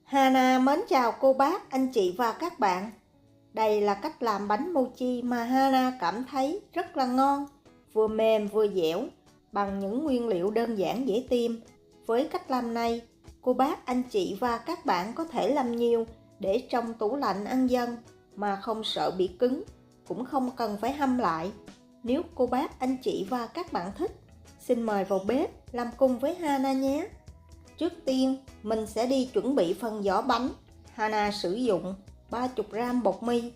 Hana mến chào cô bác, anh chị và các bạn. Đây là cách làm bánh mochi mà Hana cảm thấy rất là ngon, vừa mềm vừa dẻo, bằng những nguyên liệu đơn giản dễ tìm. Với cách làm này, cô bác, anh chị và các bạn có thể làm nhiều để trong tủ lạnh ăn dần mà không sợ bị cứng, cũng không cần phải hâm lại. Nếu cô bác, anh chị và các bạn thích, xin mời vào bếp làm cùng với Hana nhé. Trước tiên, mình sẽ đi chuẩn bị phần vỏ bánh. Hana sử dụng 30g bột mì,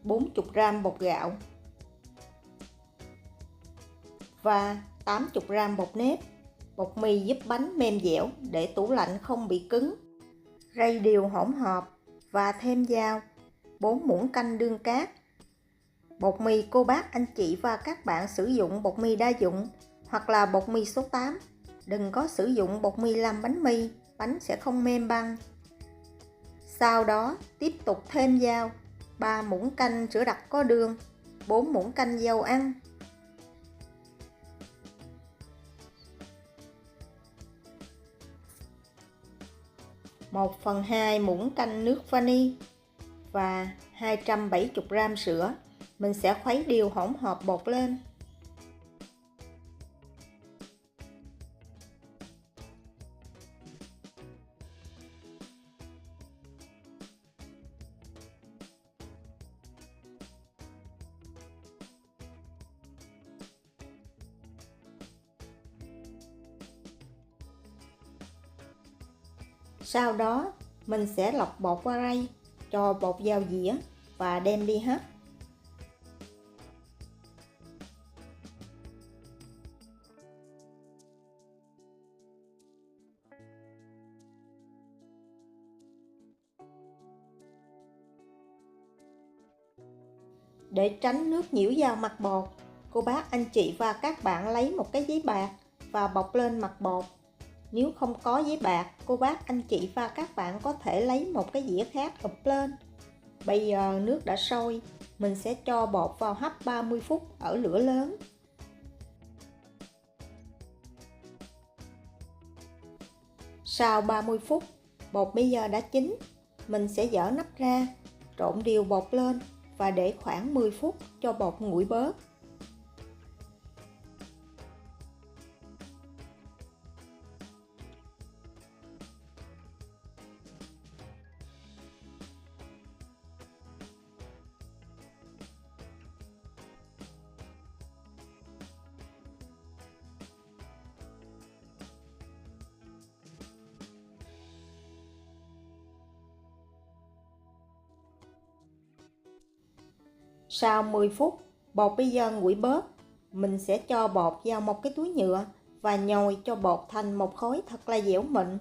40g bột gạo và 80g bột nếp. Bột mì giúp bánh mềm dẻo để tủ lạnh không bị cứng. Rây đều hỗn hợp và thêm vào 4 muỗng canh đương cát. Bột mì cô bác, anh chị và các bạn sử dụng bột mì đa dụng hoặc là bột mì số 8. Đừng có sử dụng bột mì làm bánh mì, bánh sẽ không mềm bằng. Sau đó tiếp tục thêm vào 3 muỗng canh sữa đặc có đường, 4 muỗng canh dầu ăn, 1/2 muỗng canh nước vani và 270g sữa. Mình sẽ khuấy đều hỗn hợp bột lên. Sau đó mình sẽ lọc bột qua rây, cho bột vào dĩa và đem đi hấp. Để tránh nước nhiễu vào mặt bột, cô bác, anh chị và các bạn lấy một cái giấy bạc và bọc lên mặt bột. Nếu không có giấy bạc, cô bác, anh chị và các bạn có thể lấy một cái dĩa khác ụp lên. Bây giờ nước đã sôi, mình sẽ cho bột vào hấp 30 phút ở lửa lớn. Sau 30 phút, bột bây giờ đã chín. Mình sẽ dỡ nắp ra, trộn đều bột lên và để khoảng 10 phút cho bột nguội bớt. Sau 10 phút, bột bây giờ nguội bớt. Mình sẽ cho bột vào một cái túi nhựa và nhồi cho bột thành một khối thật là dẻo mịn.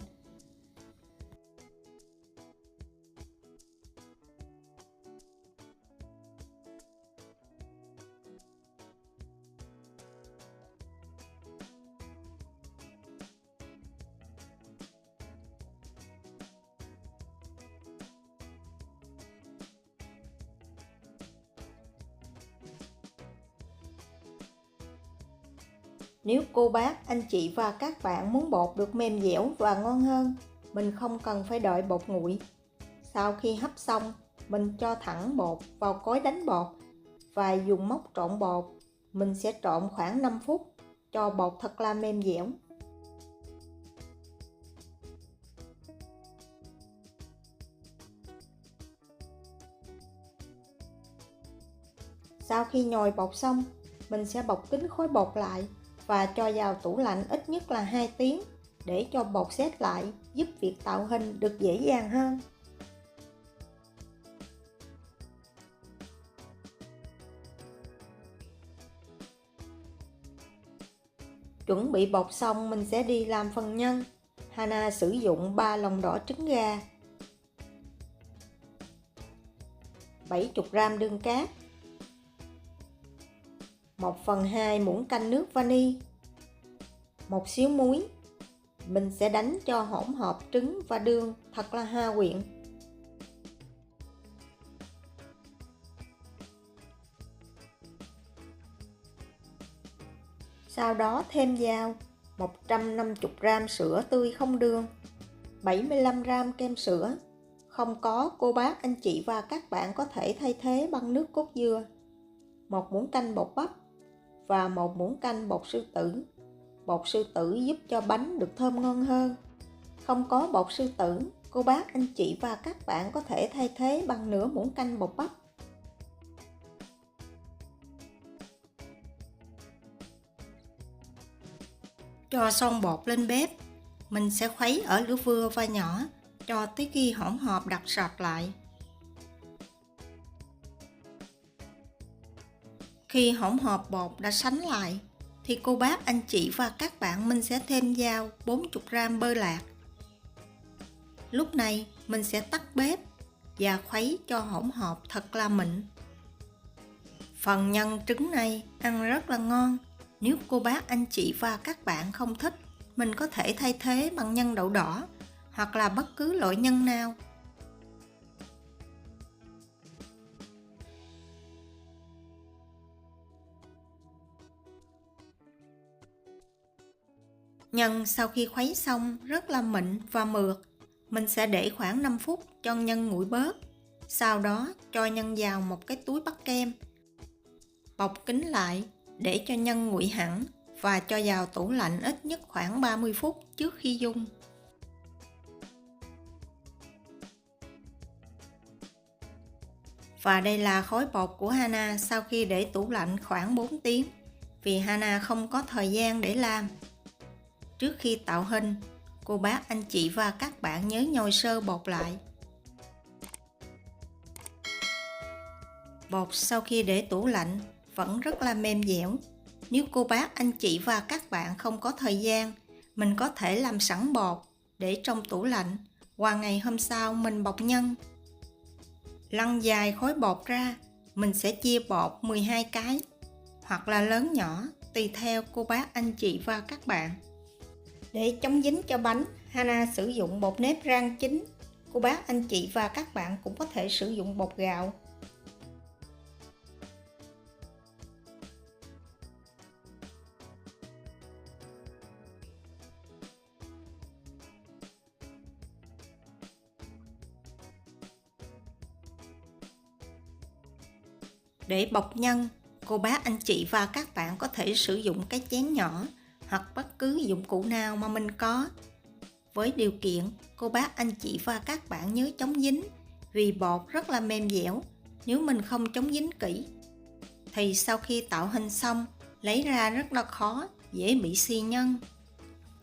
Nếu cô bác, anh chị và các bạn muốn bột được mềm dẻo và ngon hơn, mình không cần phải đợi bột nguội. Sau khi hấp xong, mình cho thẳng bột vào cối đánh bột và dùng móc trộn bột. Mình sẽ trộn khoảng 5 phút cho bột thật là mềm dẻo. Sau khi nhồi bột xong, mình sẽ bọc kín khối bột lại và cho vào tủ lạnh ít nhất là 2 tiếng để cho bột sét lại, giúp việc tạo hình được dễ dàng hơn. Chuẩn bị bột xong, mình sẽ đi làm phần nhân. Hana sử dụng 3 lòng đỏ trứng gà, 70g đường cát, 1/2 muỗng canh nước vani, một xíu muối. Mình sẽ đánh cho hỗn hợp trứng và đường thật là hòa quyện. Sau đó thêm vào 150g sữa tươi không đường, 75g kem sữa. Không có, cô bác, anh chị và các bạn có thể thay thế bằng nước cốt dừa, 1 muỗng canh bột bắp và 1 muỗng canh bột sư tử. Bột sư tử giúp cho bánh được thơm ngon hơn. Không có bột sư tử, cô bác, anh chị và các bạn có thể thay thế bằng nửa muỗng canh bột bắp. Cho son bột lên bếp. Mình sẽ khuấy ở lửa vừa và nhỏ cho tới khi hỗn hợp đặc sệt lại. Khi hỗn hợp bột đã sánh lại thì cô bác, anh chị và các bạn mình sẽ thêm vào 40g bơ lạc. Lúc này mình sẽ tắt bếp và khuấy cho hỗn hợp thật là mịn. Phần nhân trứng này ăn rất là ngon. Nếu cô bác, anh chị và các bạn không thích, mình có thể thay thế bằng nhân đậu đỏ hoặc là bất cứ loại nhân nào. Nhân sau khi khuấy xong rất là mịn và mượt. Mình sẽ để khoảng 5 phút cho nhân nguội bớt. Sau đó cho nhân vào một cái túi bắt kem. Bọc kín lại để cho nhân nguội hẳn và cho vào tủ lạnh ít nhất khoảng 30 phút trước khi dùng. Và đây là khối bột của Hana sau khi để tủ lạnh khoảng 4 tiếng, vì Hana không có thời gian để làm. Trước khi tạo hình, cô bác, anh chị và các bạn nhớ nhồi sơ bột lại. Bột sau khi để tủ lạnh vẫn rất là mềm dẻo. Nếu cô bác, anh chị và các bạn không có thời gian, mình có thể làm sẵn bột để trong tủ lạnh, qua ngày hôm sau mình bọc nhân. Lăn dài khối bột ra, mình sẽ chia bột 12 cái, hoặc là lớn nhỏ, tùy theo cô bác, anh chị và các bạn. Để chống dính cho bánh, Hana sử dụng bột nếp rang chín. Cô bác, anh chị và các bạn cũng có thể sử dụng bột gạo. Để bọc nhân, cô bác, anh chị và các bạn có thể sử dụng cái chén nhỏ hoặc bất cứ dụng cụ nào mà mình có. Với điều kiện, cô bác, anh chị và các bạn nhớ chống dính, vì bột rất là mềm dẻo. Nếu mình không chống dính kỹ, thì sau khi tạo hình xong, lấy ra rất là khó, dễ bị xì nhân.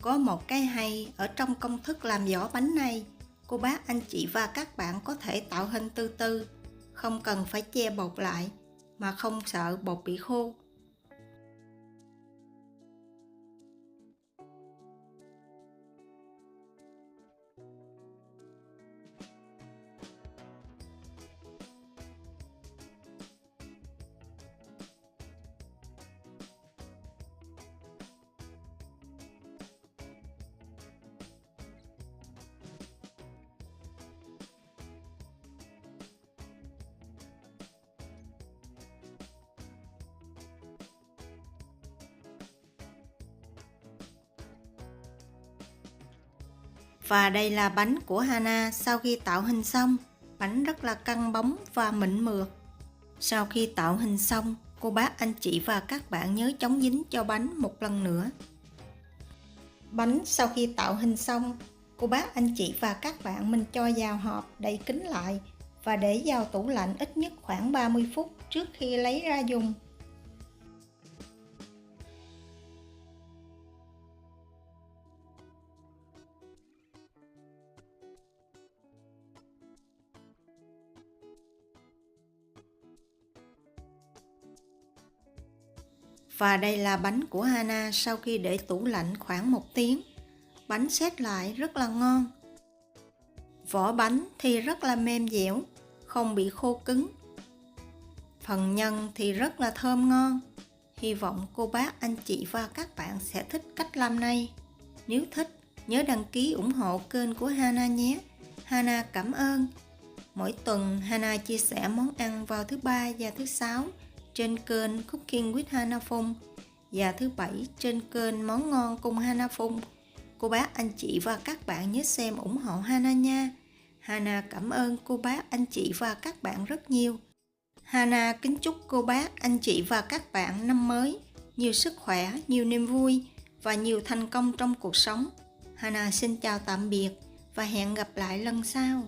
Có một cái hay ở trong công thức làm vỏ bánh này, cô bác, anh chị và các bạn có thể tạo hình từ từ, không cần phải che bột lại, mà không sợ bột bị khô. Và đây là bánh của Hana sau khi tạo hình xong. Bánh rất là căng bóng và mịn mượt. Sau khi tạo hình xong, cô bác, anh chị và các bạn nhớ chống dính cho bánh một lần nữa. Bánh sau khi tạo hình xong, cô bác, anh chị và các bạn mình cho vào hộp đậy kín lại và để vào tủ lạnh ít nhất khoảng 30 phút trước khi lấy ra dùng. Và đây là bánh của Hana sau khi để tủ lạnh khoảng 1 tiếng. Bánh sét lại rất là ngon. Vỏ bánh thì rất là mềm dẻo, không bị khô cứng. Phần nhân thì rất là thơm ngon. Hy vọng cô bác, anh chị và các bạn sẽ thích cách làm này. Nếu thích, nhớ đăng ký ủng hộ kênh của Hana nhé. Hana cảm ơn. Mỗi tuần Hana chia sẻ món ăn vào thứ Ba và thứ Sáu trên kênh Cooking with Hana Phong. và thứ Bảy trên kênh Món Ngon cùng Hana Phun. Cô bác, anh chị và các bạn nhớ xem ủng hộ Hana nha. Hana cảm ơn cô bác, anh chị và các bạn rất nhiều. Hana kính chúc cô bác, anh chị và các bạn năm mới nhiều sức khỏe, nhiều niềm vui và nhiều thành công trong cuộc sống. Hana xin chào tạm biệt và hẹn gặp lại lần sau.